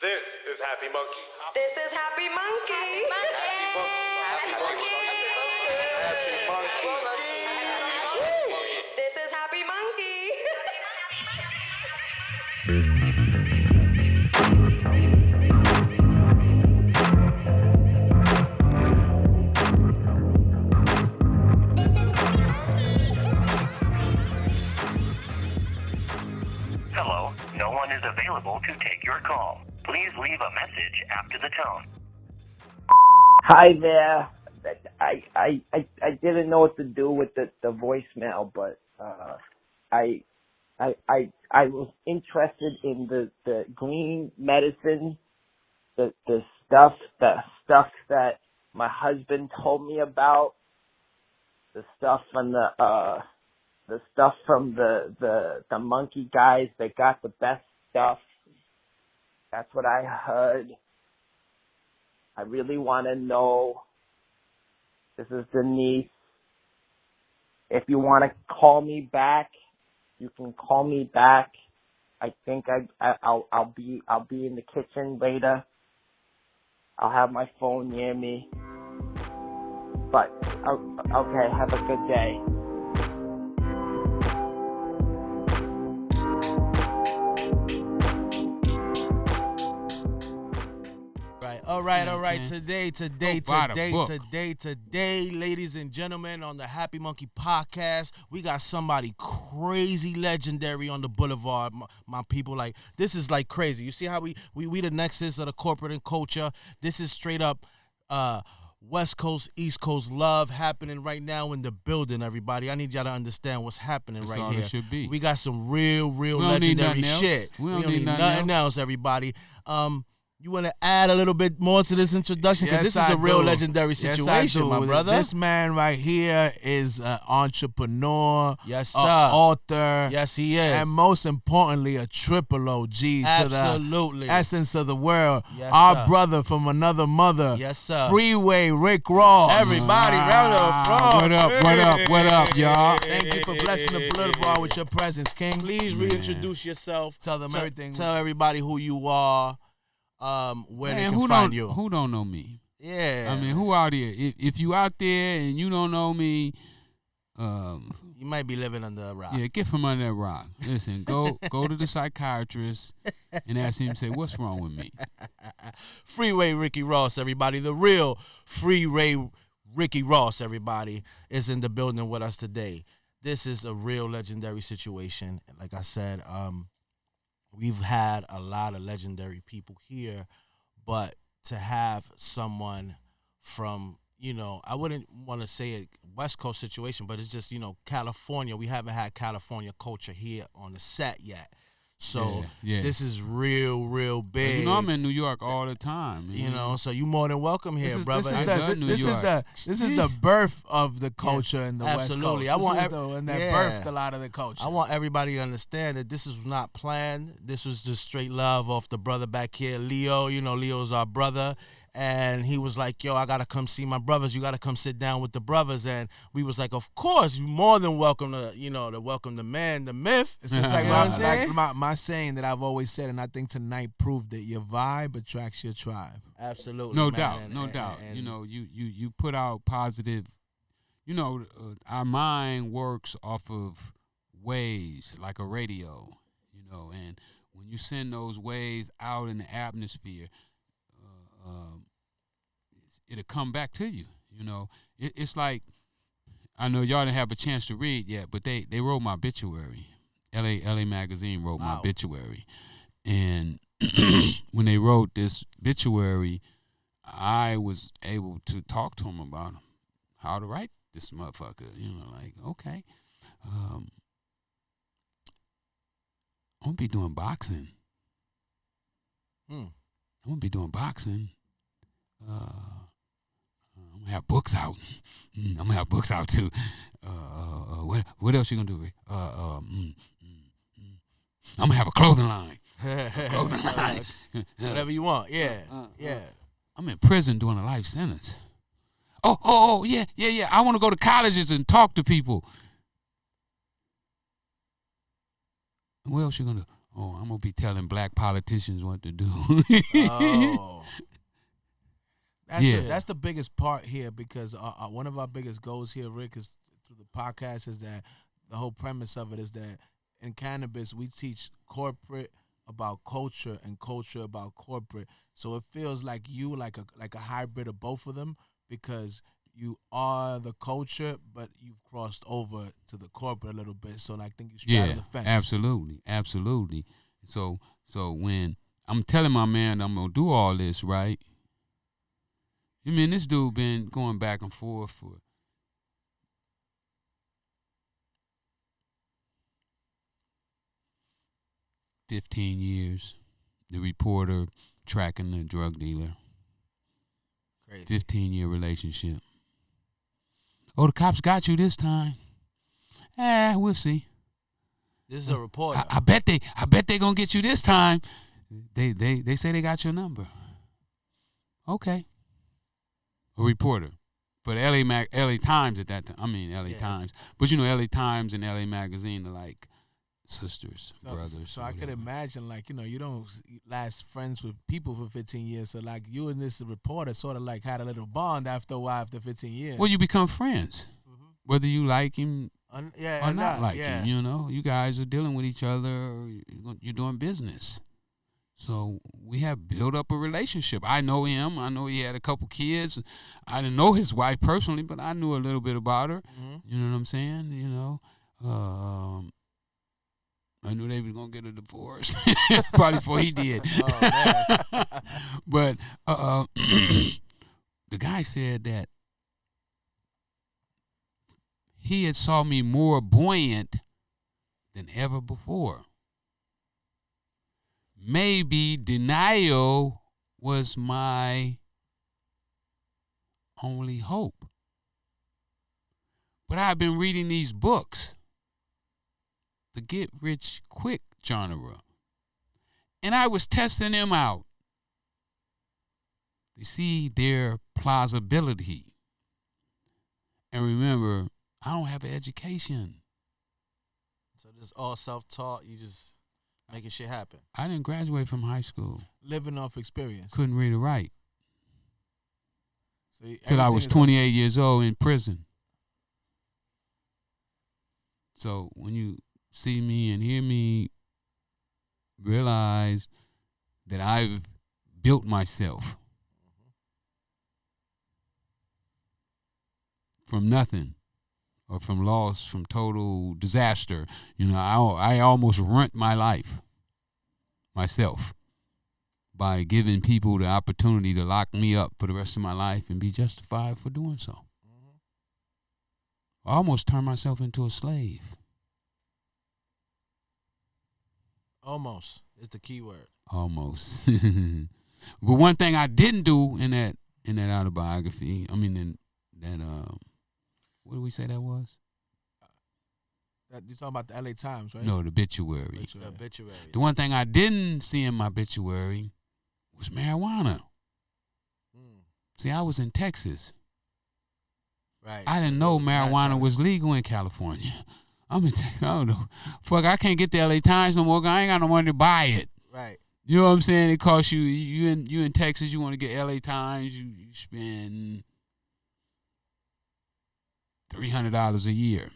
This is Happy Monkey. This is Happy Monkey. Happy Monkey. Happy Monkey. This is Happy Monkey. Hello, no one is available to take your call. Please leave a message after the tone. Hi there. I didn't know what to do with the voicemail, but I was interested in the green medicine, the stuff that my husband told me about, the stuff from the monkey guys. They got the best stuff. That's what I heard. I really want to know. This is Denise. If you want to call me back, you can call me back. I think I'll be in the kitchen later. I'll have my phone near me. But okay, have a good day. All right. Today, ladies and gentlemen, on the HappyMunkey Podcast, we got somebody crazy legendary on the boulevard, my people. Like, this is like crazy. You see how we the nexus of the corporate and culture. This is straight up West Coast, East Coast love happening right now in the building, everybody. I need y'all to understand what's happening That's right all here. It should be. We got some real we don't legendary need shit. We don't need nothing else, everybody. You want to add a little bit more to this introduction? Because this is a real legendary situation, my brother. This man right here is an entrepreneur, yes, sir. Author. Yes, he is. And most importantly, a triple OG to the essence of the world. Yes, Our sir. brother from another mother. Yes, sir. Freeway Rick Ross. Everybody, round of applause. What up, y'all? Thank you for blessing the boulevard with your presence, King. Please reintroduce yourself. Tell them everything. Tell everybody who you are. Where they can find you. Who don't know me? Yeah. I mean, who out there? If you out there and you don't know me, you might be living under a rock. yeah, get from under that rock. Listen, go to the psychiatrist and ask him, say, what's wrong with me? Freeway Ricky Ross, everybody. The real Freeway Ricky Ross, everybody, is in the building with us today. This is a real legendary situation. Like I said, we've had a lot of legendary people here, but to have someone from, I wouldn't want to say a West Coast situation, but it's just, California. We haven't had California culture here on the set yet. So this is real big. I'm in New York all the time. Man. So you more than welcome here, brother. This is the birth of the culture in the West Coast. Absolutely. And that birthed a lot of the culture. I want everybody to understand that this is not planned. This was just straight love off the brother back here, Leo. Leo's our brother. And he was like, yo, I got to come see my brothers. You got to come sit down with the brothers. And we was like, of course, you're more than welcome to, to welcome the man, the myth. It's just like my saying that I've always said, and I think tonight proved that your vibe attracts your tribe. Absolutely. No man. doubt. You put out positive, our mind works off of waves like a radio, and when you send those waves out in the atmosphere, it'll come back to you. It's like, I know y'all didn't have a chance to read yet, but they wrote my obituary. LA Magazine wrote my obituary, and when they wrote this obituary, I was able to talk to them about how to write this motherfucker. Okay, I'm gonna be doing boxing. I'm gonna be doing boxing. I'm gonna have books out. I'm gonna have books out too. What else you gonna do, Rick? I'm gonna have a clothing line. Whatever you want. Yeah. I'm in prison doing a life sentence. Oh, yeah. I want to go to colleges and talk to people. What else you gonna do? Oh, I'm gonna be telling black politicians what to do. Oh. Yeah. That's the biggest part here, because one of our biggest goals here, Rick, is through the podcast, is that the whole premise of it is that in cannabis we teach corporate about culture and culture about corporate. So it feels like you like a hybrid of both of them, because you are the culture, but you've crossed over to the corporate a little bit. So I think you straddle the fence. Absolutely. So when I'm telling my man I'm gonna do all this, right? I mean, this dude been going back and forth for 15 years. The reporter tracking the drug dealer. Crazy. 15-year relationship. Oh, the cops got you this time. We'll see. This is a reporter. I bet they gonna get you this time. They say they got your number. Okay. A reporter for the LA Times at that time. I mean LA Times, but LA Times and LA Magazine are like sisters, brothers. So I could imagine, you don't last friends with people for 15 years. So you and this reporter sort of had a little bond after a while, after 15 years. Well, you become friends, whether you like him or not like him. You guys are dealing with each other. You're doing business. So we have built up a relationship. I know him. I know he had a couple kids. I didn't know his wife personally, but I knew a little bit about her. You know what I'm saying? I knew they was gonna get a divorce probably before he did. But the guy said that he had saw me more buoyant than ever before. Maybe denial was my only hope. But I've been reading these books, the get rich quick genre, and I was testing them out to see their plausibility. And remember, I don't have an education. So just all self-taught. You just making shit happen. I didn't graduate from high school. Living off experience. Couldn't read or write. So till I was 28 years old in prison. So when you see me and hear me, realize that I've built myself from nothing, or from loss, from total disaster. I almost ruined my life myself by giving people the opportunity to lock me up for the rest of my life and be justified for doing so. I almost turned myself into a slave. Almost is the key word. Almost. But one thing I didn't do in that autobiography, in that what did we say that was? You're talking about the LA Times, right? No, the obituary. The obituary. The one thing I didn't see in my obituary was marijuana. See, I was in Texas. Right. I didn't know marijuana was legal in California. I'm in Texas. I don't know. Fuck, I can't get the LA Times no more. I ain't got no money to buy it. Right. You know what I'm saying? It costs you in Texas, you want to get LA Times, you spend $300 a year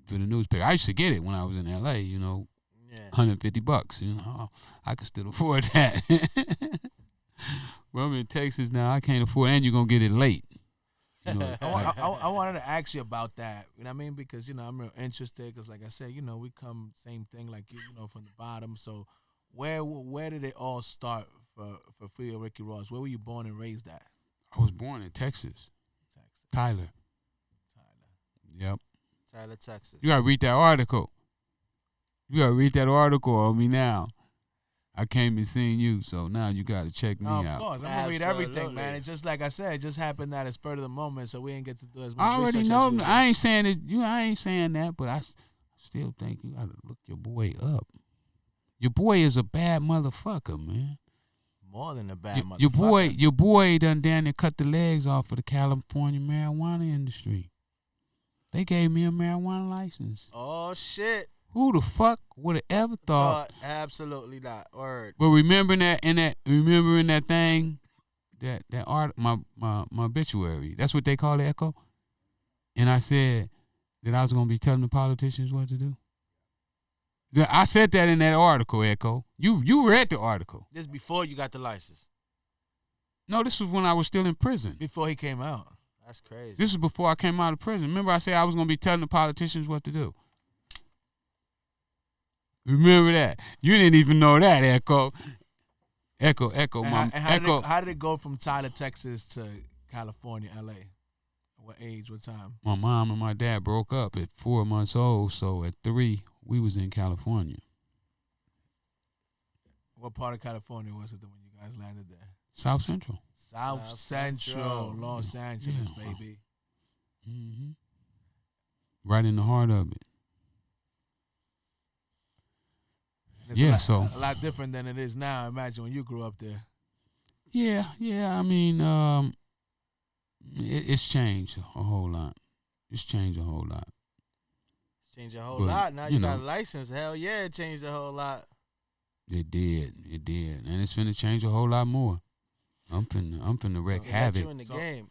for the newspaper. I used to get it when I was in LA, $150. I could still afford that. Well, I'm in Texas now. I can't afford it, and you're going to get it late. I wanted to ask you about that. You know what I mean? Because, I'm real interested because, like I said, we come same thing like you, from the bottom. So where did it all start for Free Ricky Ross? Where were you born and raised at? I was born in Texas. Tyler. Yep. Tyler, Texas. You got to read that article. You got to read that article on me now. I came and seen you, so now you got to check me out. Of course. I'm going to read everything, man. It's just like I said, it just happened at a spur of the moment, so we didn't get to do as much I already research know. as you I ain't saying it. I ain't saying that, but I still think you got to look your boy up. Your boy is a bad motherfucker, man. More than a bad motherfucker. Your boy done down there cut the legs off of the California marijuana industry. They gave me a marijuana license. Oh, shit. Who the fuck would have ever thought? Absolutely not. Word. But remembering that thing, that art, my obituary. That's what they call it, Echo. And I said that I was gonna be telling the politicians what to do. Yeah, I said that in that article, Echo. You read the article. This before you got the license. No, this was when I was still in prison. Before he came out. That's crazy. This is before I came out of prison. Remember I said I was gonna be telling the politicians what to do. Remember that? You didn't even know that, Echo. Echo. How did it go from Tyler, Texas to California, LA? What age? What time? My mom and my dad broke up at 4 months old, so at 3 we was in California. What part of California was it when you guys landed there? South Central. South Central, Los Angeles, Yeah. baby. Mm-hmm. Right in the heart of it. It's so a lot different than it is now. Imagine when you grew up there. Yeah. I mean, it's changed a whole lot. It's changed a whole lot. Changed a whole But, lot. Now you got know. a license. Hell yeah, it changed a whole lot. It did, and it's finna change a whole lot more. I'm finna wreck So havoc. you in the game.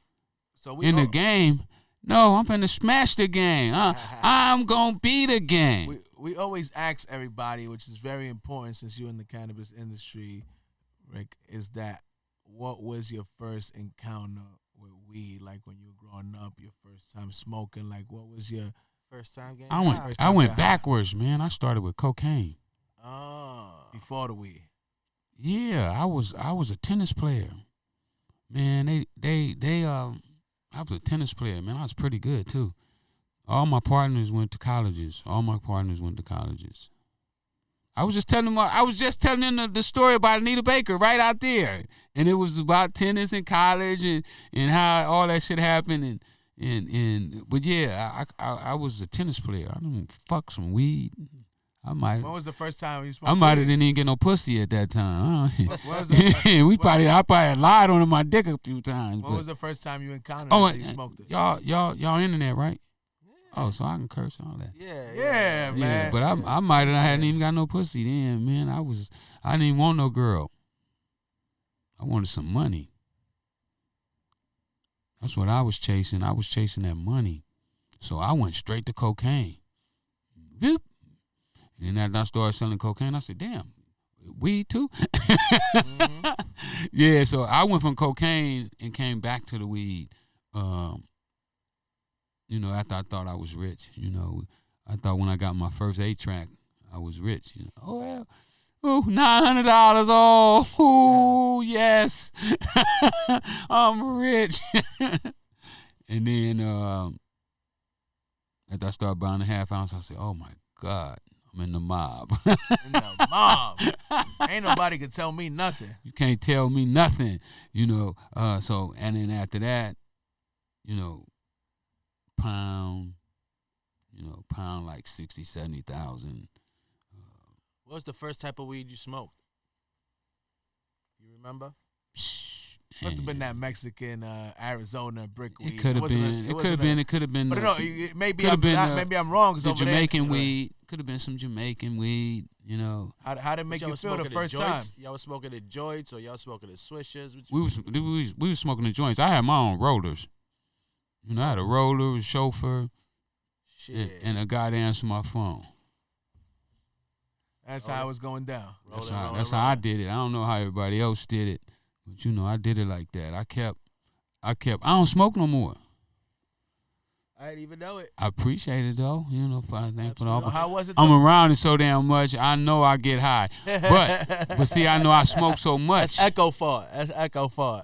So we In the game? No, I'm finna smash the game. I'm gonna be the game. We always ask everybody, which is very important since you're in the cannabis industry, Rick, is that what was your first encounter with weed? Like when you were growing up, your first time smoking, like what was your First time getting I went getting high. backwards, man. I started with cocaine. Before the weed? Yeah, I was a tennis player. Man, I was a tennis player, man. I was pretty good too. All my partners went to colleges. I was just telling them the story about Anita Baker right out there. And it was about tennis in college and how all that shit happened but yeah, I was a tennis player. I didn't fuck some weed. When was the first time you smoked I might have weed? didn't even get no pussy at that time. When was the- I probably lied on my dick a few times. When but- was the first time you encountered Oh, it that you smoked it? y'all internet, right? Oh, so I can curse and all that. Yeah, man. Yeah, but I might have hadn't even got no pussy then, man. I didn't even want no girl. I wanted some money. That's what I was chasing. I was chasing that money. So I went straight to cocaine. Boop. And then after I started selling cocaine, I said, damn, weed too? Yeah, so I went from cocaine and came back to the weed. After I thought I was rich, I thought when I got my first 8-track, I was rich. Oh, well, $900. Oh, yes. I'm rich. And then after I started buying a half ounce, I said, oh, my God, I'm in the mob. In the mob. Ain't nobody could tell me nothing. You can't tell me nothing, So, and then after that, pound like 60, 70,000. What was the first type of weed you smoked? You remember? Must have been that Mexican Arizona brick weed. It could have been. It could have been. But no, maybe I'm wrong. 'cause the over there- Jamaican weed. Could have been some Jamaican weed. How did it make Y'all you was feel the smoking first joints? time? Y'all was smoking the joints or y'all smoking the swishers? We was smoking the joints. I had my own rollers. I had a roller, a chauffeur, and a guy to answer my phone. That's how it was going down. That's how I did it. I don't know how everybody else did it, but I did it like that. I don't smoke no more. I didn't even know it. I appreciate it though. How was it? I'm though? around it so damn much. I know I get high, but see, I know I smoke so much. That's Echo fart.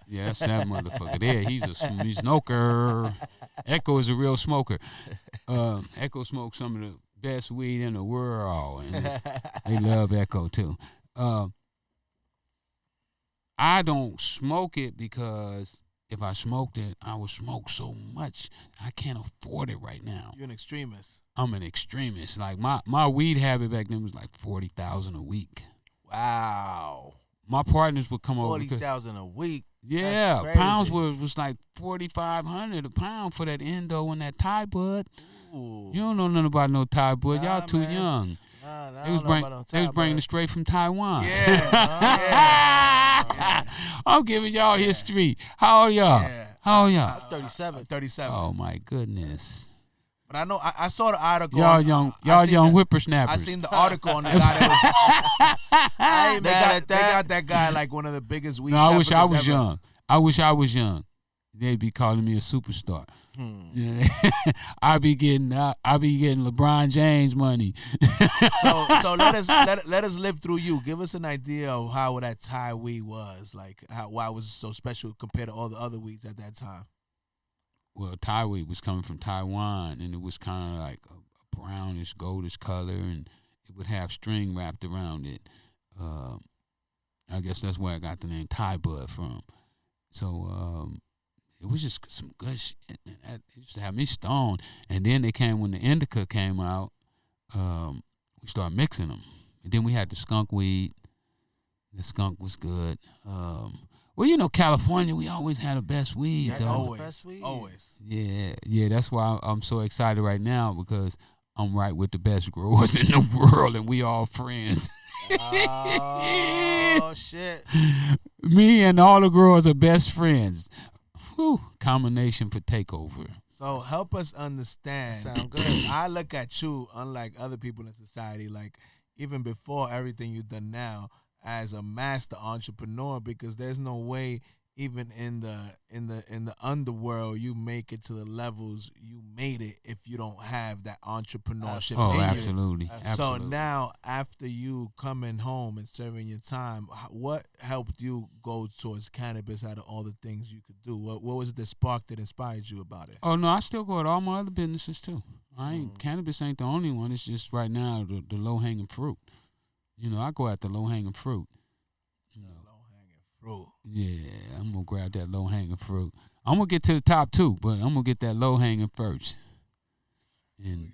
Yeah, that's that motherfucker there. He's a smoker. Echo is a real smoker. Echo smokes some of the best weed in the world, and they love Echo too. I don't smoke it because if I smoked it, I would smoke so much. I can't afford it right now. You're an extremist. I'm an extremist. Like my weed habit back then was like 40,000 a week. Wow. my partners would come over. 40,000 a week. Yeah, That's pounds crazy. was like 4,500 a pound for that endo and that Thai bud. Ooh. You don't know nothing about no Thai bud. Y'all Nah, too man. young. Nah, I They don't was, know bring, about no they was Thai, bringing but- it straight from Taiwan. Yeah. I'm giving y'all history. How old y'all? Yeah. How old y'all? 37. 37. Oh my goodness. But I know I saw the article. Y'all on- young, I y'all seen young the- whippersnappers. I seen the article on the guy that was. They got that guy like one of the biggest weed. No, I wish I traffickers was ever. young. I wish I was young. They'd be calling me a superstar. Yeah. I be getting LeBron James money. So let us live through you. Give us an idea of how that Thai weed was, like why it was so special compared to all the other weeds at that time. Well, Thai weed was coming from Taiwan, and it was kind of like a brownish, goldish color, and it would have string wrapped around it. I guess that's where I got the name Thai bud from. So it was just some good shit. Man. It used to have me stoned. And then when the indica came out, we started mixing them. And then we had the skunk weed. The skunk was good. Well, you know, California, we always had the best weed, Yeah, though. always. Yeah, that's why I'm so excited right now, because I'm right with the best growers in the world, and we all friends. Oh shit! Me and all the growers are best friends. Whew, combination for takeover. So help us understand. Sound good. I look at you, unlike other people in society, like even before everything you've done now, as a master entrepreneur, because there's no way even in the underworld you make it to the levels you made it if you don't have that entrepreneurship Oh, in you. absolutely. So Absolutely. now, after you coming home and serving your time, what helped you go towards cannabis out of all the things you could do? What was it that sparked that inspired you about it? Oh no, I still go at all my other businesses too. Cannabis ain't the only one. It's just right now the low hanging fruit. You know, I go at the low hanging fruit. You know. Low-hanging fruit. Yeah, I'm gonna grab that low hanging fruit. I'm gonna get to the top too, but I'm gonna get that low hanging first. And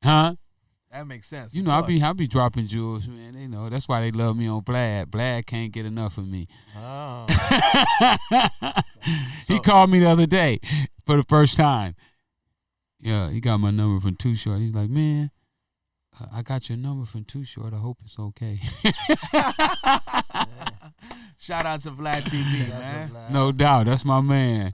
That makes sense. you of know, I course. be dropping jewels, man. They know that's why they love me on Vlad. Vlad can't get enough of me. Oh. He called me the other day for the first time. Yeah, he got my number from Too Short. He's like, man, I got your number from Too Short. I hope it's okay. Shout out to Vlad TV, man. No doubt, that's my man.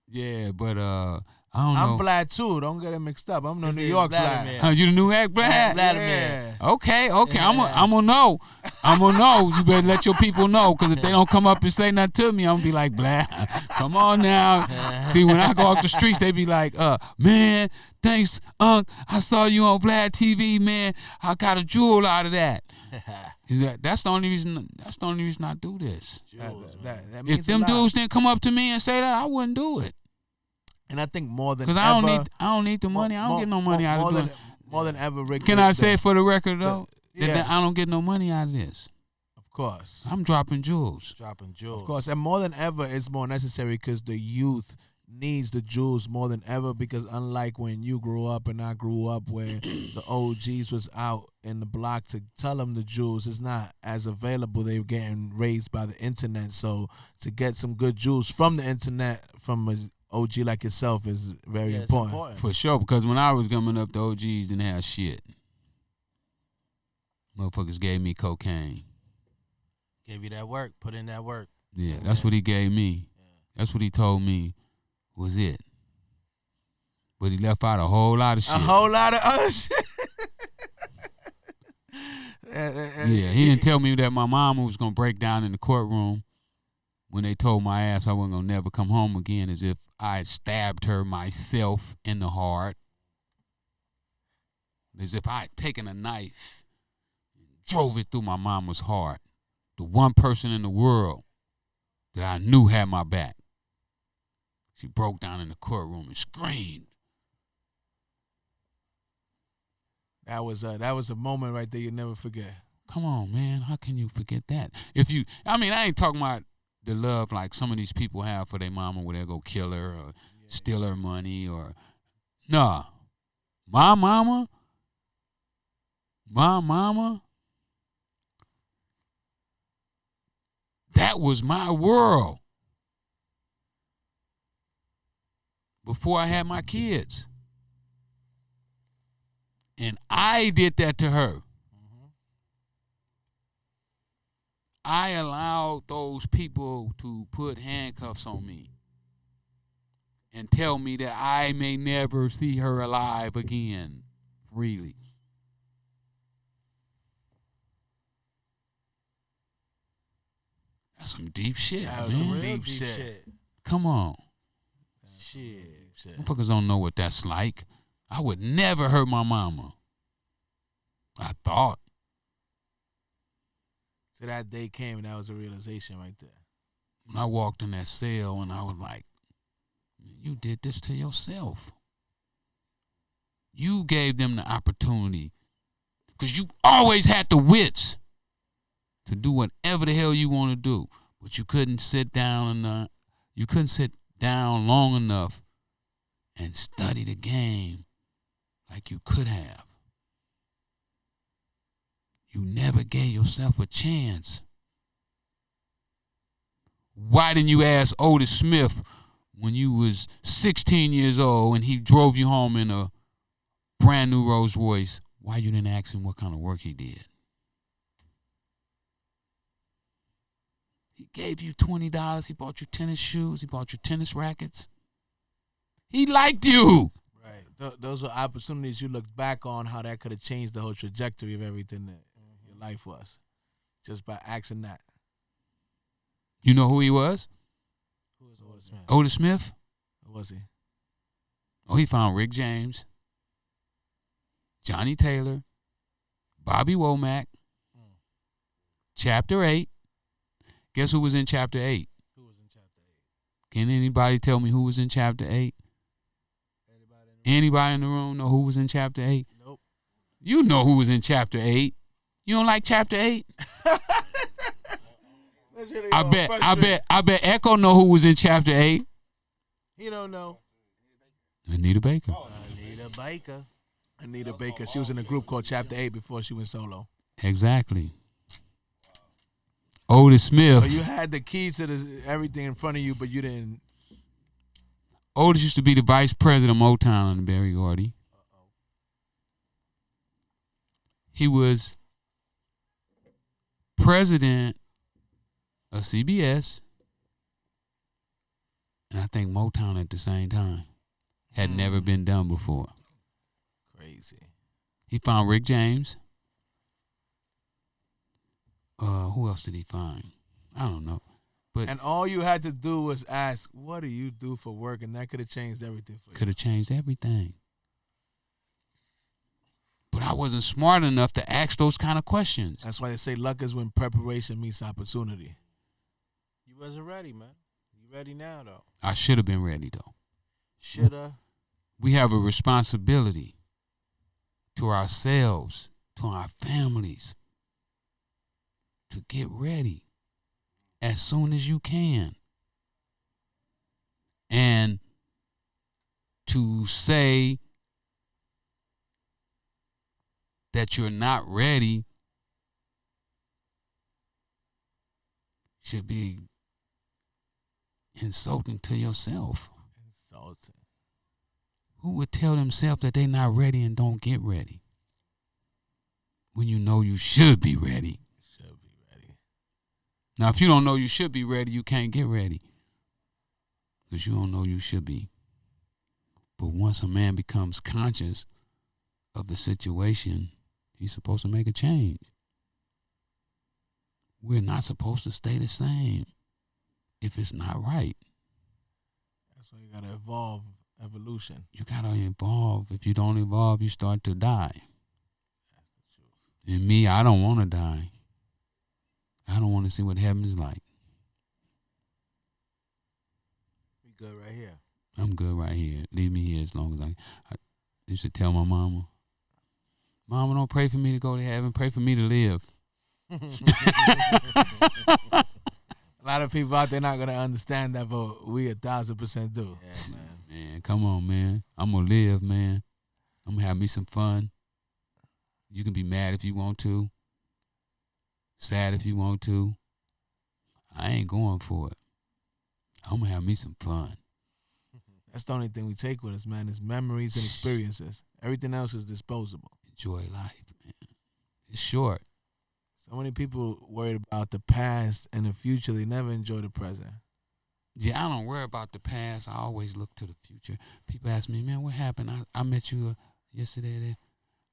Yeah, but I don't I'm know. Vlad too. Don't get it mixed up. I'm the This New is York Vladimir. Vlad. You the new act, Vlad? Vladimir. Okay. I'm gonna know. I'm gonna know. You better let your people know, because if they don't come up and say nothing to me, I'm gonna be like, Vlad, come on now. See, when I go off the streets, they be like, man, thanks, Unc. I saw you on Vlad TV, man. I got a jewel out of that. That's the only reason. That's the only reason I do this. That means If them a lot. dudes didn't come up to me and say that, I wouldn't do it. And I think more than Because ever, I don't need the money. I don't get no money out of more it. more than ever, Rick. Can I say it for the record though? yeah. That I don't get no money out of this. Of course. I'm dropping jewels. Dropping jewels. Of course. And more than ever, it's more necessary because the youth needs the jewels more than ever, because unlike when you grew up and I grew up where the OGs was out in the block to tell them the jewels, it's not as available. They're getting raised by the internet. So to get some good jewels from the internet from an OG like yourself is very It's important. For sure, because when I was coming up, the OGs didn't have shit. Motherfuckers gave me cocaine. Gave you that work. Put in that work. Yeah, that's what he gave me. That's what he told me was it. But he left out a whole lot of shit. A whole lot of other shit. Yeah, he didn't tell me that my mama was going to break down in the courtroom when they told my ass I wasn't going to never come home again, as if I had stabbed her myself in the heart. As if I had taken a knife and drove it through my mama's heart. The one person in the world that I knew had my back. She broke down in the courtroom and screamed. That was a moment right there you never forget. Come on, man. How can you forget that? I ain't talking about the love like some of these people have for their mama where they go kill her or steal her money or... Nah. My mama, That was my world before I had my kids. And I did that to her. I allowed those people to put handcuffs on me and tell me that I may never see her alive again freely. That's some deep shit, That man. was some deep shit. Come on. Shit. Motherfuckers don't know what that's like. I would never hurt my mama. I thought. So that day came and that was a realization right there. When I walked in that cell and I was like, you did this to yourself. You gave them the opportunity because you always had the wits to do whatever the hell you want to do, but you couldn't sit down long enough and study the game like you could have. You never gave yourself a chance. Why didn't you ask Otis Smith when you was 16 years old and he drove you home in a brand new Rolls Royce? Why you didn't ask him what kind of work he did? He gave you $20. He bought you tennis shoes. He bought you tennis rackets. He liked you. Right. Those were opportunities you look back on how that could have changed the whole trajectory of everything that your life was. Just by asking that. You know who he was? Who was Otis Smith? Otis Smith? Who was he? Oh, he found Rick James, Johnny Taylor, Bobby Womack, Chapter 8. Guess who was in Chapter 8? Who was in Chapter 8? Can anybody tell me who was in Chapter 8? Anybody in the room know who was in Chapter 8? Nope. You know who was in Chapter 8. You don't like Chapter 8? I bet Echo know who was in Chapter 8. He don't know. Anita Baker. Anita Baker. She was in a group called Chapter 8 before she went solo. Exactly. Otis Smith. So you had the keys to everything in front of you, but you didn't. Otis used to be the vice president of Motown on Berry Gordy. He was president of CBS and I think Motown at the same time. Had never been done before. Crazy. He found Rick James. Who else did he find? I don't know. But And all you had to do was ask, what do you do for work? And that could have changed everything for you. could have changed everything. But I wasn't smart enough to ask those kind of questions. That's why they say luck is when preparation meets opportunity. You wasn't ready, man. You ready now, though. I should have been ready, though. Shoulda. We have a responsibility to ourselves, to our families, to get ready as soon as you can. And to say that you're not ready should be insulting to yourself. Insulting. Who would tell themselves that they're not ready and don't get ready when you know you should be ready? Should be ready. Now, if you don't know you should be ready, you can't get ready because you don't know you should be. But once a man becomes conscious of the situation, he's supposed to make a change. We're not supposed to stay the same if it's not right. That's why you got to evolve. Evolution. You got to evolve. If you don't evolve, you start to die. That's the truth. And me, I don't want to die. I don't want to see what heaven's like. We good right here. I'm good right here. Leave me here as long as I used to tell my mama, Mama, don't pray for me to go to heaven. Pray for me to live. A lot of people out there not going to understand that, but we 1,000% do. Yeah, man. Man, come on, man. I'm going to live, man. I'm going to have me some fun. You can be mad if you want to. Sad if you want to. I ain't going for it. I'm gonna have me some fun. That's the only thing we take with us, man, is memories and experiences. Everything else is disposable. Enjoy life, man. It's short. So many people worried about the past and the future. They never enjoy the present. Yeah, I don't worry about the past. I always look to the future. People ask me, man, what happened? I met you yesterday there.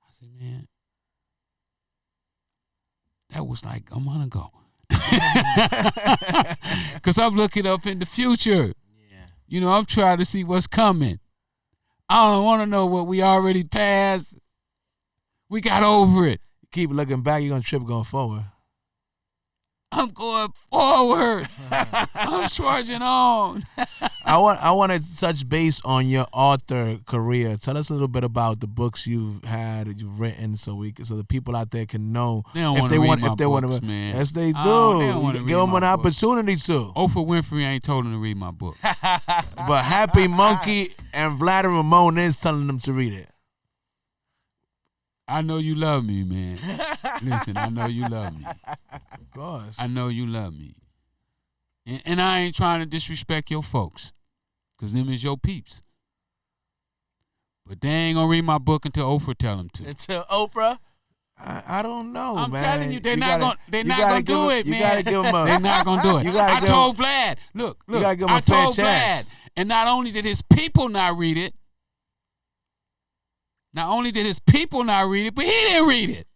I said, man, that was like a month ago. Because I'm looking up in the future. Yeah. You know, I'm trying to see what's coming. I don't want to know what we already passed. We got over it. Keep looking back, you're going to trip going forward. I'm going forward. I'm charging on. I want to touch base on your author career. Tell us a little bit about the books you've written, so the people out there can know They don't want to read my books, man. Yes, they do. Oh, they don't wanna Give read them my an opportunity to. Oprah Winfrey ain't told him to read my book. But Happy Monkey and Vlad and Ramon is telling them to read it. I know you love me, man. Listen, I know you love me. Of course. I know you love me. And I ain't trying to disrespect your folks, because them is your peeps. But they ain't going to read my book until Oprah tell them to. Until Oprah? I don't know, I'm man. telling you, they're not going to do it, man. You got to give them a... They're not going to do it. I told Vlad, look, gotta give him I a fair told chance. Vlad, and not only did his people not read it, but he didn't read it.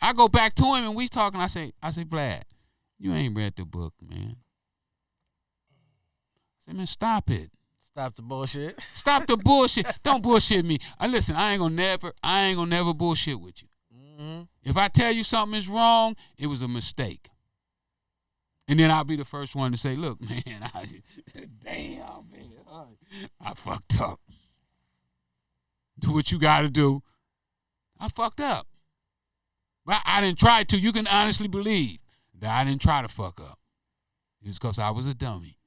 I go back to him and we talking. I say, Vlad, you ain't read the book, man. I say, man, stop it. Stop the bullshit. Stop the bullshit. Don't bullshit me. Listen, I ain't gonna never bullshit with you. Mm-hmm. If I tell you something is wrong, it was a mistake. And then I'll be the first one to say, look, man, damn, man, I fucked up. Do what you got to do. I fucked up. But I didn't try to. You can honestly believe that I didn't try to fuck up. It was because I was a dummy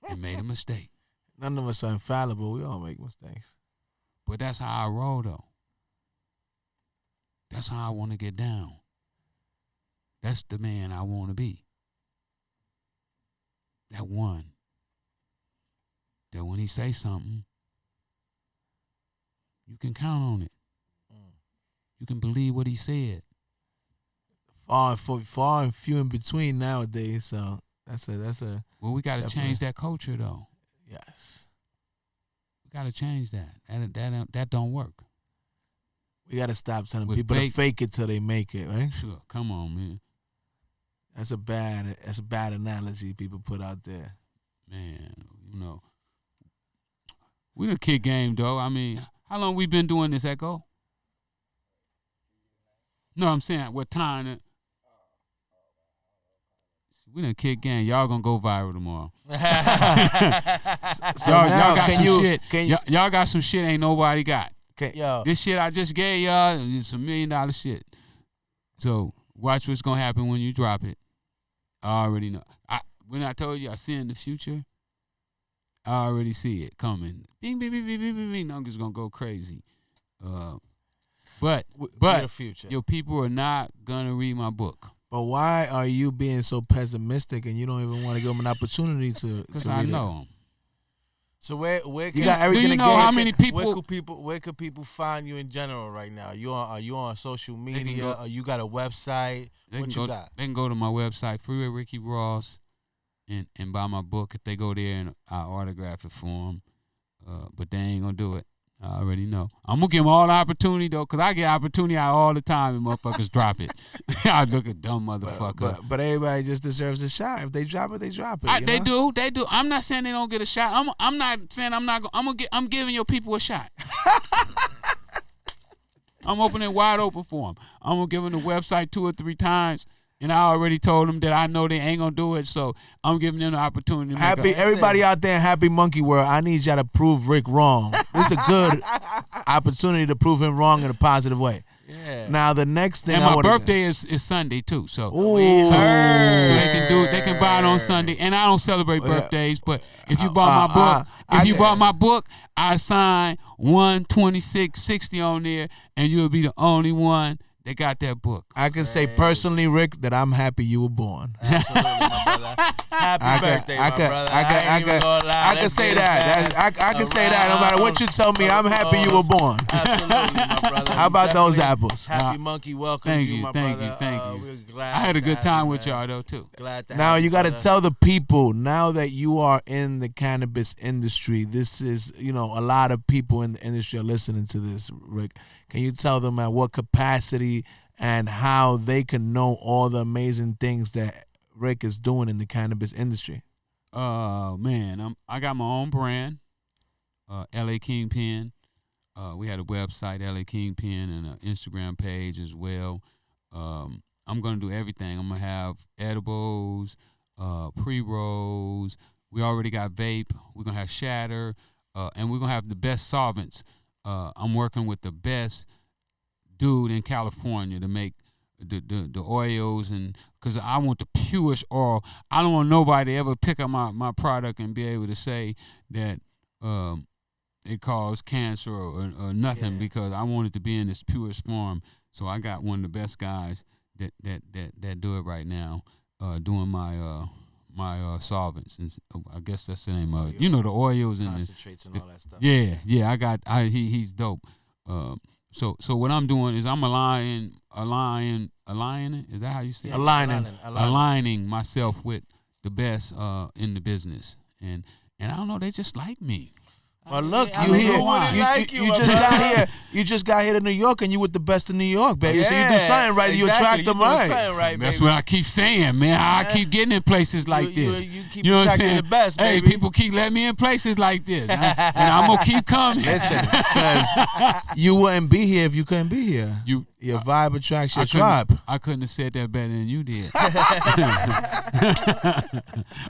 and made a mistake. None of us are infallible. We all make mistakes. But that's how I roll, though. That's how I want to get down. That's the man I want to be. That one. That when he say something, you can count on it. You can believe what he said. Far and few in between nowadays. So that's a. Well, we got to change that culture, though. Yes. We got to change that. That don't work. We got to stop telling With people to fake it till they make it, right? Sure. Come on, man. That's a bad analogy people put out there. Man, you know, we done kick game, though. I mean, how long we been doing this, Echo? No, I'm saying what time. We done kick game. Y'all gonna go viral tomorrow. So y'all now, got some shit. Can you, Y'all got some shit ain't nobody got. Yo. This shit I just gave y'all is some $1 million shit. So watch what's gonna happen when you drop it. I already know. When I told you I see in the future, I already see it coming. Bing, bing, bing, bing, bing, bing, bing. I'm just gonna go crazy. But the future. your people are not gonna read my book. But why are you being so pessimistic and you don't even want to give them an opportunity to? Because I know them. So where can You got everything Do you know again. how many people? where could people find you in general right now? Are you on social can media? go- Or you got a website? What you got? They can go to my website, Freeway Ricky Ross, and buy my book. If they go there and I autograph it for them, but they ain't gonna do it. I already know. I'm gonna give them all the opportunity though, cause I get opportunity out all the time, and motherfuckers drop it. I look a dumb motherfucker. But everybody just deserves a shot. If they drop it, they drop it. They do. I'm not saying they don't get a shot. I'm not saying I'm not. I'm giving your people a shot. I'm opening it wide open for them. I'm gonna give them the website 2 or 3 times, and I already told them that I know they ain't gonna do it. So I'm giving them the opportunity. To make Everybody out there in Happy Monkey World, I need y'all to prove Rick wrong. This is a good opportunity to prove him wrong in a positive way. Yeah. Now the next thing and I my want birthday is Sunday too, so Ooh. so they can buy it on Sunday. And I don't celebrate birthdays, but if you bought my book, I sign 12660 on there, and you'll be the only one They got that book. I can say personally, Rick, that I'm happy you were born. Absolutely, my brother. Happy birthday, my brother. I can say that. I can say that. No matter what you tell me, I'm happy you were born. Absolutely, my brother. How about those apples? Happy Monkey welcomes Thank you, you, my thank brother. you, thank you. We're glad I had a to good have time you, with man. y'all though too. Glad to Now have you got to brother. tell the people, now that you are in the cannabis industry, this is, a lot of people in the industry are listening to this, Rick. Can you tell them at what capacity and how they can know all the amazing things that Rick is doing in the cannabis industry? Man, I got my own brand, LA Kingpin. We had a website, LA Kingpin, and an Instagram page as well. I'm gonna do everything. I'm gonna have edibles, pre-rolls. We already got vape. We're gonna have shatter, and we're gonna have the best solvents. I'm working with the best dude in California to make the oils, and because I want the purest oil. I don't want nobody to ever pick up my product and be able to say that it caused cancer or nothing, because I want it to be in its purest form. So I got one of the best guys that do it right now, doing my solvents, and I guess that's the name of it. The oils and Concentrates and all that stuff. Yeah. He's dope. So what I'm doing is I'm aligning. Is that how you say it? Aligning myself with the best in the business, and I don't know, they just like me. Well, look, I you mean, here. who wouldn't like you, You my just brother? got here. You just got here to New York, and you with the best of New York, baby. So you do something right. You attract them right. That's what I keep saying, man. I keep getting in places like this. You keep know what I'm attracting saying? the best, Hey, baby. people keep letting me in places like this, and I'm gonna keep coming. Listen, because you wouldn't be here if you couldn't be here. Your vibe attracts your tribe. I couldn't have said that better than you did.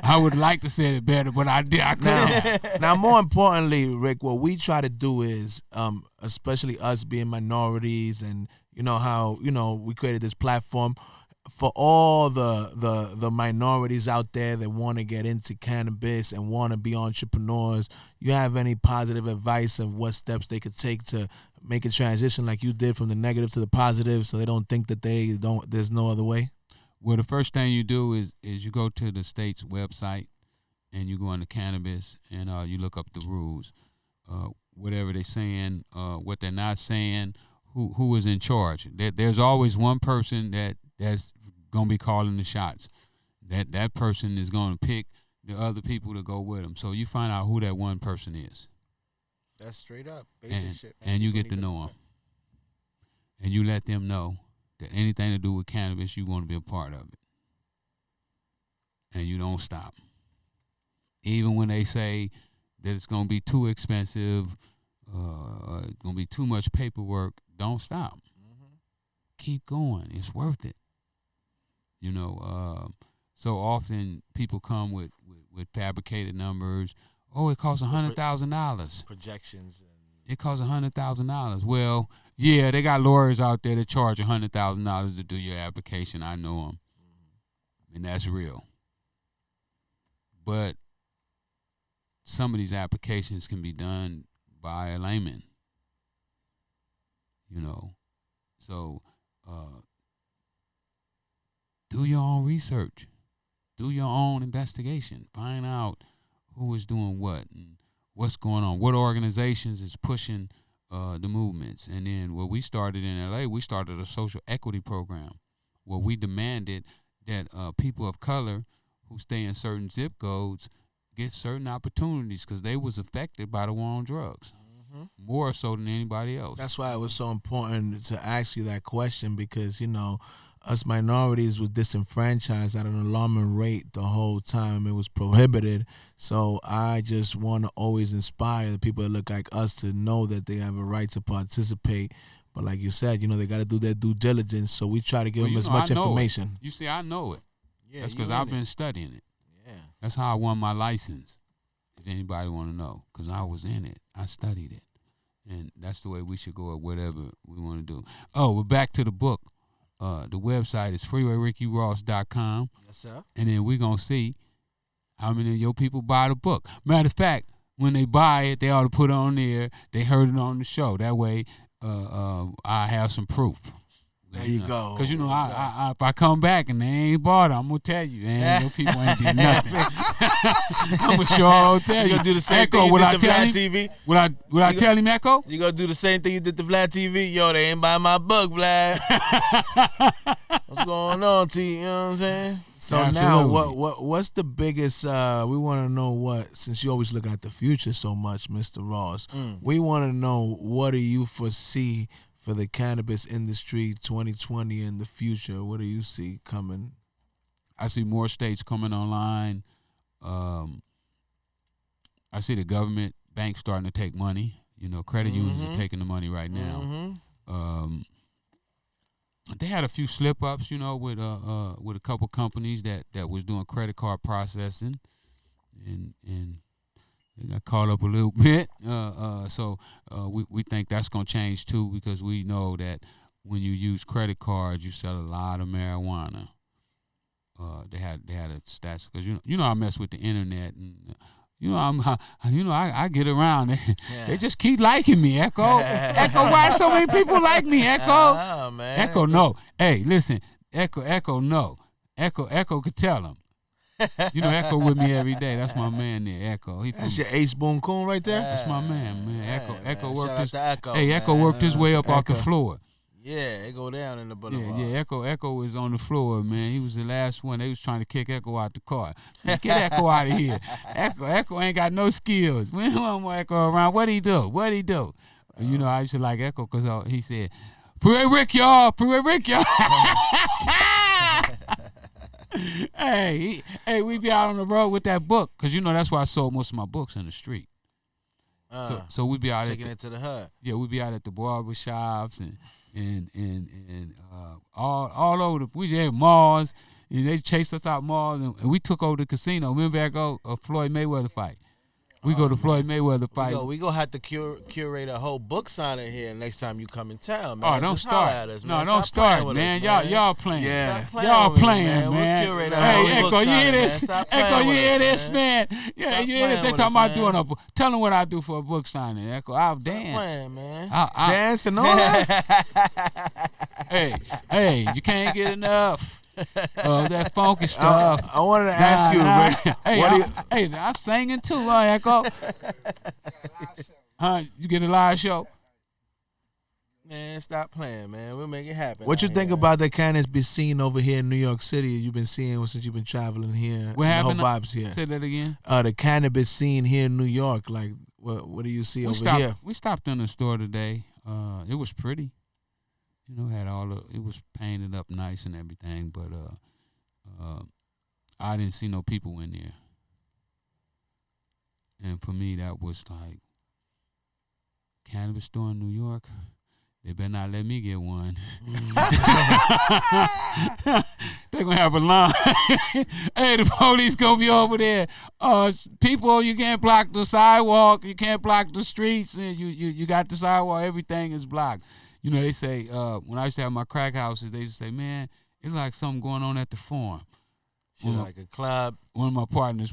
I would like to say it better, but I couldn't. Now, more importantly, Rick, what we try to do is, especially us being minorities, and how we created this platform for all the minorities out there that want to get into cannabis and want to be entrepreneurs. You have any positive advice of what steps they could take to make a transition like you did from the negative to the positive, so they don't think that there's no other way? Well, the first thing you do is you go to the state's website, and you go into cannabis, and you look up the rules, whatever they're saying, what they're not saying, who is in charge. There's always one person that's gonna be calling the shots. That person is gonna pick the other people to go with them. So you find out who that one person is. That's straight up basic shit. Man. And you get to know them, and you let them know that anything to do with cannabis, you want to be a part of it, and you don't stop. Even when they say that it's going to be too expensive, it's going to be too much paperwork, don't stop. Mm-hmm. Keep going. It's worth it. So often people come with fabricated numbers. Oh, it costs $100,000. Projections. It costs $100,000. Well, yeah, they got lawyers out there that charge $100,000 to do your application. I know them, and that's real. But some of these applications can be done by a layman. So do your own research, do your own investigation, find out who is doing what and what's going on, what organizations is pushing the movements. And then what we started in LA, we started a social equity program where we demanded that people of color who stay in certain zip codes get certain opportunities, because they was affected by the war on drugs, more so than anybody else. That's why it was so important to ask you that question, because us minorities were disenfranchised at an alarming rate the whole time. It was prohibited. So I just want to always inspire the people that look like us to know that they have a right to participate. But like you said, they got to do their due diligence. So we try to give them as much information. You see, I know it. Yeah, that's because I've been studying it. Yeah. That's how I won my license, if anybody want to know, because I was in it. I studied it. And that's the way we should go at whatever we want to do. Oh, we're back to the book. The website is freewayrickyross.com. Yes, sir. And then we're going to see how many of your people buy the book. Matter of fact, when they buy it, they ought to put it on there. They heard it on the show. That way, I have some proof. There you go. Because, I if I come back and they ain't bought it, I'm going to tell you, no people ain't did nothing. I'm going to sure tell you. You gonna do the same Echo, thing you would did to I tell Vlad him? TV? Would I tell him, Echo? You gonna do the same thing you did to Vlad TV? Yo, they ain't buying my book, Vlad. What's going on, T? You know what I'm saying? So now, what's the biggest? We want to know since you always looking at the future so much, Mr. Ross. We want to know, what do you foresee for the cannabis industry 2020 in the future? What do you see coming? I see more states coming online. I see the government banks starting to take money. Credit unions are taking the money right now. They had a few slip-ups, with a couple companies that was doing credit card processing, and they got caught up a little bit. So we think that's going to change too, because we know that when you use credit cards, you sell a lot of marijuana. They had a stats, because I mess with the internet, and I get around. They just keep liking me, Echo. Echo, why so many people like me, Echo? Oh, man. Echo, no. Hey, listen, Echo, no. Echo could tell him. Echo with me every day. That's my man there, Echo. That's your Ace Boone Coon right there. That's my man. Echo man. worked Shout out his. to Echo, Hey, man. Echo worked his way up off the floor. Yeah, it go down in the boulevard. Yeah. Echo was on the floor, man. He was the last one. They was trying to kick Echo out the car. Get Echo out of here. Echo ain't got no skills. We don't want more Echo around. What'd he do? I used to like Echo because he said, Freeway Rick, y'all. Hey, we be out on the road with that book, because that's why I sold most of my books in the street. So we be out taking it to the hood. Yeah, we be out at the barber shops and all over we had malls, and they chased us out malls, and we took over the casino. Remember a Floyd Mayweather fight? We go to Floyd Mayweather fight. We go have to curate a whole book signing here next time you come in town, man. Oh, don't Just holler start. at us, No, man. don't Stop playing start, with man. us, man. Y'all playing. Yeah. Y'all playing, man. man. We'll curate a Hey, whole Echo, book you hear signing, man. this? Stop Echo, playing you with hear us, this, man? Yeah, Stop you hear this? playing They with talking us, about doing man. tell them what I do for a book signing, Echo. I'll dance. Playing, man. Dance and all that. Hey, you can't get enough of that funky stuff. I wanted to ask you, Rick. Hey, I'm singing too, Echo. You get a live show? Man, stop playing, man. We'll make it happen. What you out think here, about the cannabis scene over here in New York City? You've been seeing since you've been traveling here. What happened? The whole vibes here. Say that again. The cannabis scene here in New York. Like, what do you see over here? We stopped in the store today. It was pretty. Had it was painted up nice and everything, but I didn't see no people in there. And for me, that was like, cannabis store in New York? They better not let me get one. They're going to have a line. Hey, the police going to be over there. People, you can't block the sidewalk. You can't block the streets. You got the sidewalk. Everything is blocked. They say, when I used to have my crack houses, they used to say, man, it's like something going on at the farm. like a club. One of my partners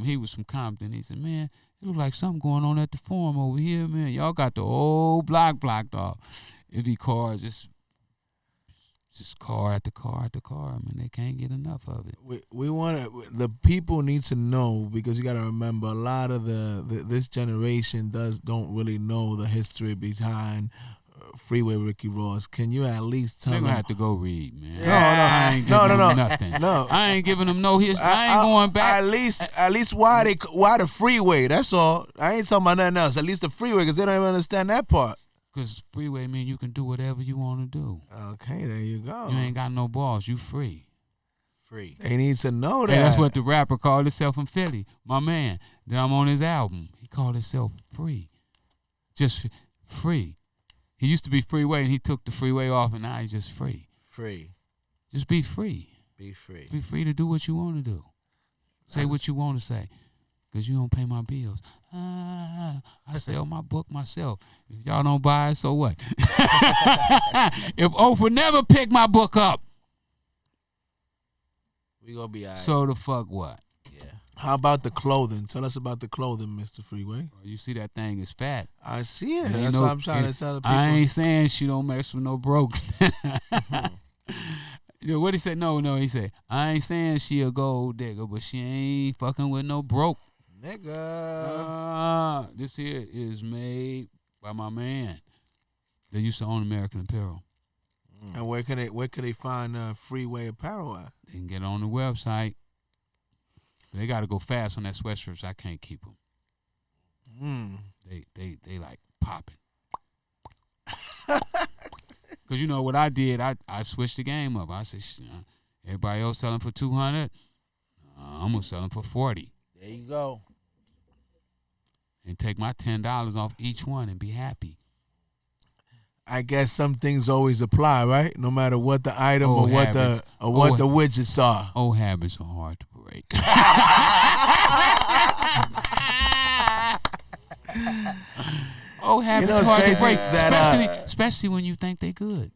he was from Compton. He said, man, it look like something going on at the farm over here, man. Y'all got the whole block blocked off. It'd be cars, just car after car after car. I mean, they can't get enough of it. We want the people need to know, because you got to remember, a lot of this generation don't really know the history behind Freeway Ricky Ross. Can you at least tell them? They're going to have to go read, man. I ain't giving them nothing. No. I ain't giving them no history. I ain't going back. At least why the freeway? That's all. I ain't talking about nothing else. At least the freeway, because they don't even understand that part. Because freeway mean you can do whatever you want to do. Okay, there you go. You ain't got no balls. You free. They need to know that. Hey, that's what the rapper called himself in Philly. My man, that I'm on his album. He called himself Free. Just free. He used to be Freeway, and he took the freeway off, and now he's just free. Free. Just be free. Be free. Be free to do what you want to do. Say what you want to say, because you don't pay my bills. I sell my book myself. If y'all don't buy it, so what? If Oprah never picked my book up, we gonna be all right. so the fuck what? Yeah. How about the clothing? Tell us about the clothing, Mr. Freeway. You see that thing is fat. I see it. Ain't That's no- what I'm trying to tell the people. I ain't saying she don't mess with no broke. You know, what he said? No, he said, I ain't saying she a gold digger, but she ain't fucking with no broke. Nigga. This here is made by my man. They used to own American Apparel. And where can they find Freeway Apparel at? They can get on the website. They got to go fast on that sweatshirts. I can't keep them. They like popping. Because you know what I did? I switched the game up. I said, everybody else selling for $200. I'm going to sell them for $40. There you go. And take my $10 off each one and be happy. I guess some things always apply, right? No matter what the item Old or habits. what the widgets are. Old habits are hard to break. Old habits are hard to break, especially when you think they good.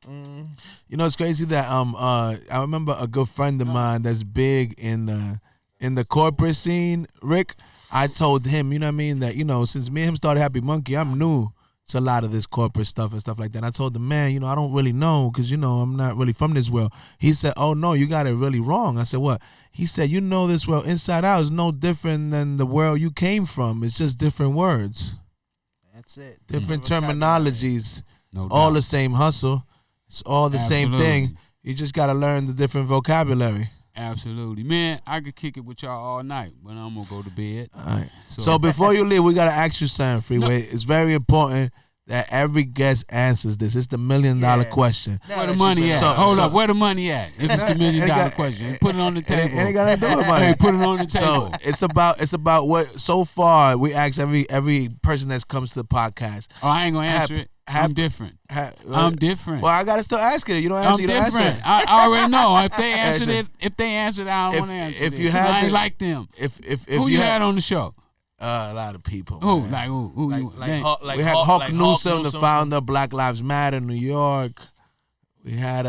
You know, it's crazy that I remember a good friend of mine that's big in the corporate scene, Rick. I told him, you know what I mean, that, you know, since me and him started Happy Monkey, I'm new to a lot of this corporate stuff and stuff like that. And I told the man, you know, I don't really know because, you know, I'm not really from this world. He said, oh, no, you got it really wrong. I said, what? He said, you know, this world inside out is no different than the world you came from. It's just different words. That's it. Different terminologies. No all doubt. the same hustle. It's all the same Absolutely. thing. You just got to learn the different vocabulary. Absolutely. Man, I could kick it with y'all all night, but I'm going to go to bed. All right. So before you leave, we got to ask you something, Freeway. It's very important that every guest answers this. It's the $1 million question. Where the money at? Hold up. Where the money at? If it's the $1 million question, put it on the table. Ain't got nothing to do with money. Hey, put it on the table. So it's about what so far we ask every person that comes to the podcast. Oh, I ain't gonna answer it. I'm different. I'm different. Well, I gotta still ask it. You don't answer. I'm You don't answer different. it. I already know. If they answered it, I don't want to answer it. If you had I ain't to- like them. If Who you had on the show? a lot of people. Who? man. Like who? We had Hawk Newsom, the founder of Black Lives Matter in New York. We had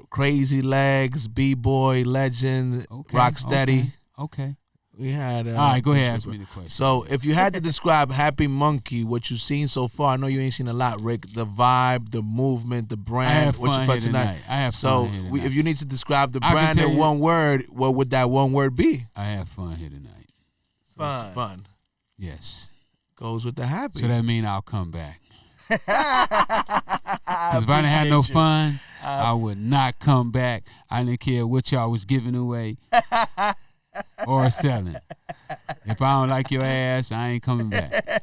Crazy Legs, B-Boy legend, Rocksteady. Okay. We had. All right, go ahead. Ask me the question. So, if you had to describe Happy Monkey, what you've seen so far, I know you ain't seen a lot, Rick. The vibe, the movement, the brand. I have what you fun felt here tonight. tonight. I have so, fun here tonight. if you need to describe the I can brand tell in you- one word, what would that one word be? I have fun here tonight. Fun. Yes. Goes with the happy. So that means I'll come back. Because if I didn't have no fun, I would not come back. I didn't care what y'all was giving away or selling. If I don't like your ass, I ain't coming back.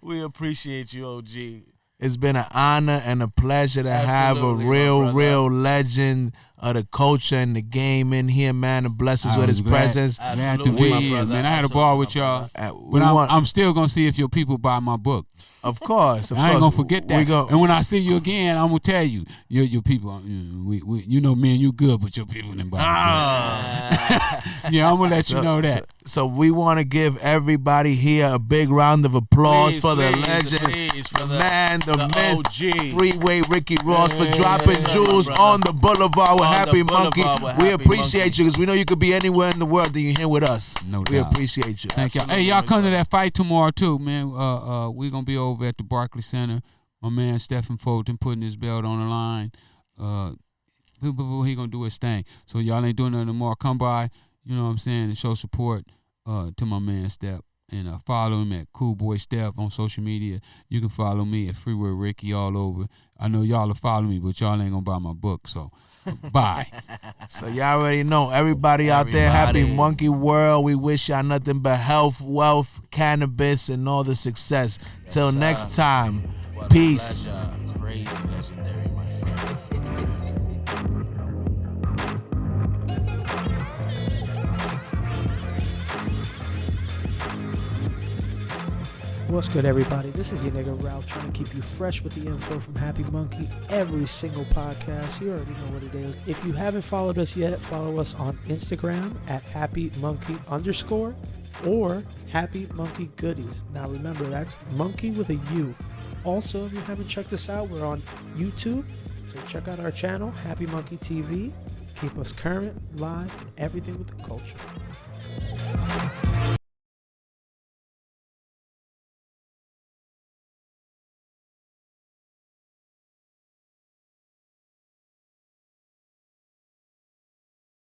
We appreciate you, OG. It's been an honor and a pleasure to have a Absolutely, my real brother. legend of the culture and the game in here, man, to bless us I with was his glad- presence. Glad to Absolutely, be my here, brother. man. I had a ball with y'all. We But want, I'm still going to see if your people buy my book. of course. I ain't going to forget that. We go, And when I see you again, I'm going to tell you, your people, you know me and you good, but your people didn't buy the book. Yeah, I'm going to let you know that. So we want to give everybody here a big round of applause for the legend, for the man, the myth, OG. Freeway Ricky Ross for dropping Yes, jewels my brother. on the boulevard with On the Happy boulevard Monkey. with We Happy appreciate Monkey. you because we know you could be anywhere in the world and you're here with us. No We doubt. appreciate you. Thank y'all. Hey, y'all come to that fight tomorrow too, man. We're gonna be over at the Barclays Center. My man Stephen Fulton putting his belt on the line. He gonna do his thing. So y'all ain't doing nothing tomorrow. Come by, you know what I'm saying, and show support to my man Steph. And follow him at Cool Boy Steph on social media. You can follow me at Freeway Ricky all over. I know y'all will follow me, but y'all ain't gonna buy my book. So bye. So y'all already know, everybody out there, Happy Everybody. Monkey World. We wish y'all nothing but health, wealth, cannabis, and all the success. Till next time, What a peace. pleasure. Crazy legendary, my friends. Peace. What's good, everybody? This is your nigga Ralph trying to keep you fresh with the info from Happy Monkey every single podcast. You already know what it is. If you haven't followed us yet, follow us on Instagram at HappyMonkey_ or Happy Monkey Goodies. Now remember, that's monkey with a U. Also, if you haven't checked us out, we're on YouTube. So check out our channel, Happy Monkey TV. Keep us current, live, and everything with the culture.